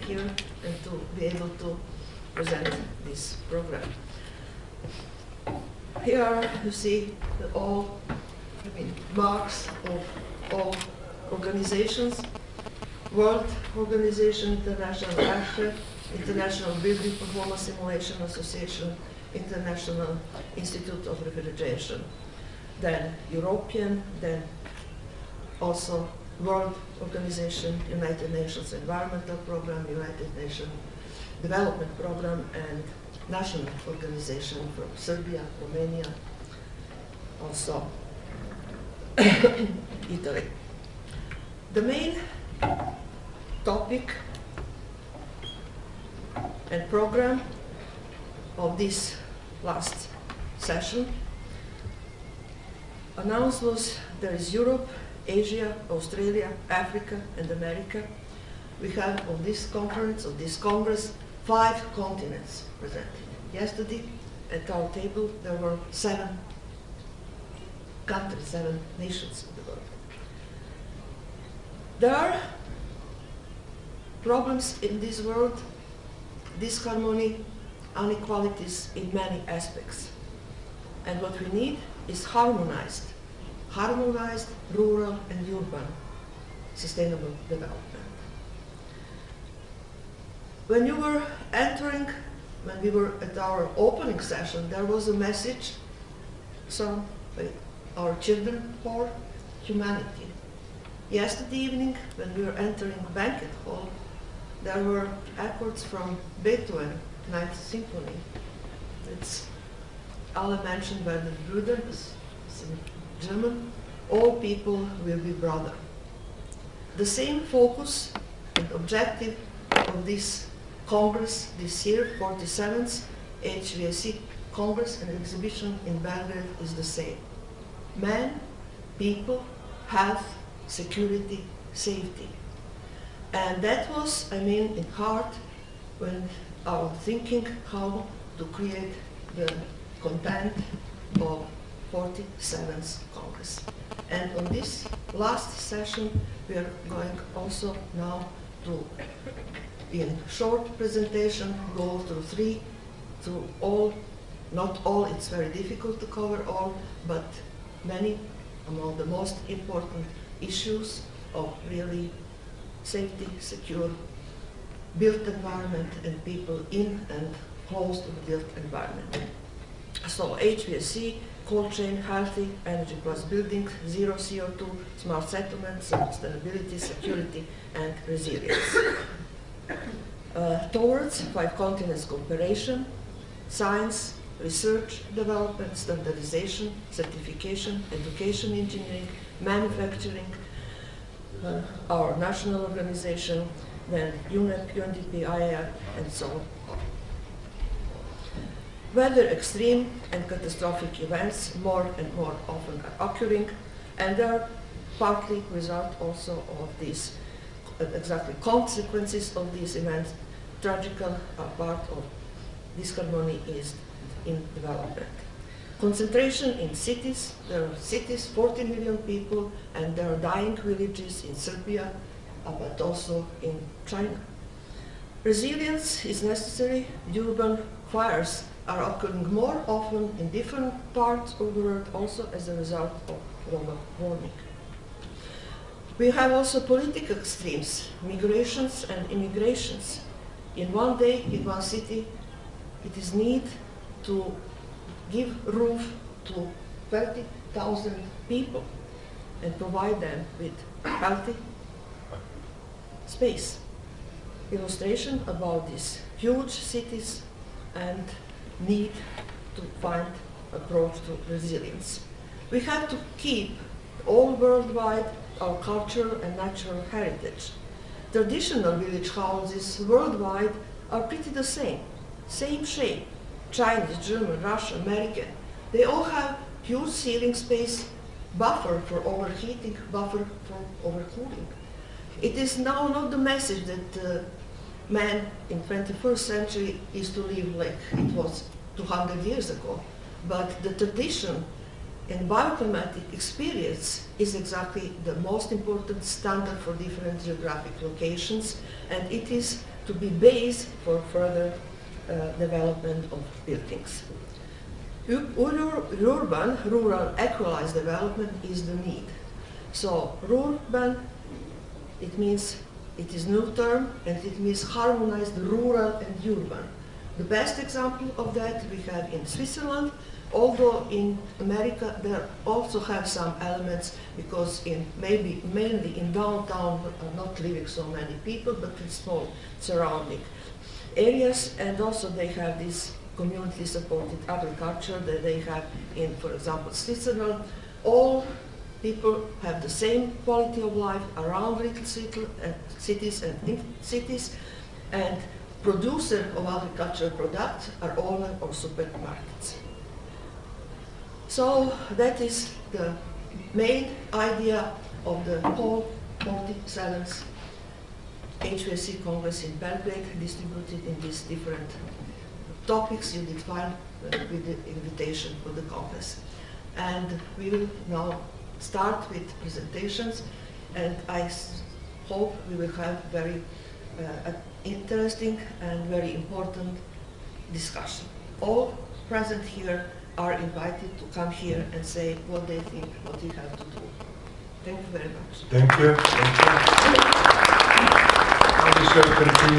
here and to be able to present this program. Here you see all, marks of all organizations: World Organization, International AFRE, International Building Performance Simulation Association, International Institute of Refrigeration, then European, then also World Organization, United Nations Environmental Program, United Nations Development Program, and national organization from Serbia, Romania, also Italy. The main topic and program of this last session announced was there is Europe, Asia, Australia, Africa, and America. We have on this conference, on this Congress, 5 continents presented. Yesterday, at our table, there were 7 countries, 7 nations in the world. There are problems in this world, disharmony, inequalities in many aspects. And what we need is harmonized rural and urban sustainable development. When you were entering, when we were at our opening session, there was a message by our children for humanity. Yesterday evening, when we were entering banquet hall, there were accords from Beethoven, Ninth Symphony. It's alle Menschen werden Brüder, it's in German. All people will be brother. The same focus and objective of this Congress this year, 47th HVAC Congress and exhibition in Belgrade, is the same. Man, people, health, security, safety. And that was, in heart when our thinking how to create the content of 47th Congress. And on this last session, we are going also now to, in short presentation, go through all, not all, it's very difficult to cover all, but many among the most important issues of really safety, secure, built environment and people in and close to the built environment. So HVAC, cold chain, healthy, energy plus buildings, zero CO2, smart settlements, sustainability, security, and resilience. Towards 5 continents cooperation, science, research, development, standardization, certification, education, engineering, manufacturing, our national organization, then UNEP, UNDP, IAR, and so on. Weather extreme and catastrophic events more and more often are occurring, and they are partly result also of these exactly consequences of these events. Tragical part of disharmony is in development. Concentration in cities. There are cities, 40 million people, and there are dying villages in Serbia, but also in China. Resilience is necessary. Urban fires are occurring more often in different parts of the world, also as a result of global warming. We have also political extremes, migrations and immigrations. In one day, in one city, it is need to give roof to 30,000 people and provide them with healthy space. Illustration about these huge cities and need to find approach to resilience. We have to keep all worldwide our cultural and natural heritage. Traditional village houses worldwide are pretty the same shape. Chinese, German, Russian, American, they all have huge ceiling space, buffer for overheating, buffer for overcooling. It is now not the message that man in 21st century is to live like it was 200 years ago, but the tradition And bioclimatic experience is exactly the most important standard for different geographic locations, and it is to be base for further development of buildings. Urban, rural equalized development is the need. So urban, it means it is new term, and it means harmonized rural and urban. The best example of that we have in Switzerland, although in America there also have some elements, because mainly in downtown are not living so many people, but in small surrounding areas, and also they have this community supported agriculture that they have in, for example, Switzerland. All people have the same quality of life around little cities and in cities, and producer of agricultural products are owner of supermarkets. So that is the main idea of the whole 47th HVAC Congress in Belgrade, distributed in these different topics you did find with the invitation for the Congress. And we will now start with presentations, and I hope we will have very interesting and very important discussion. All present here are invited to come here and say what they think, what you have to do. Thank you very much. Thank you. Thank you. We shall continue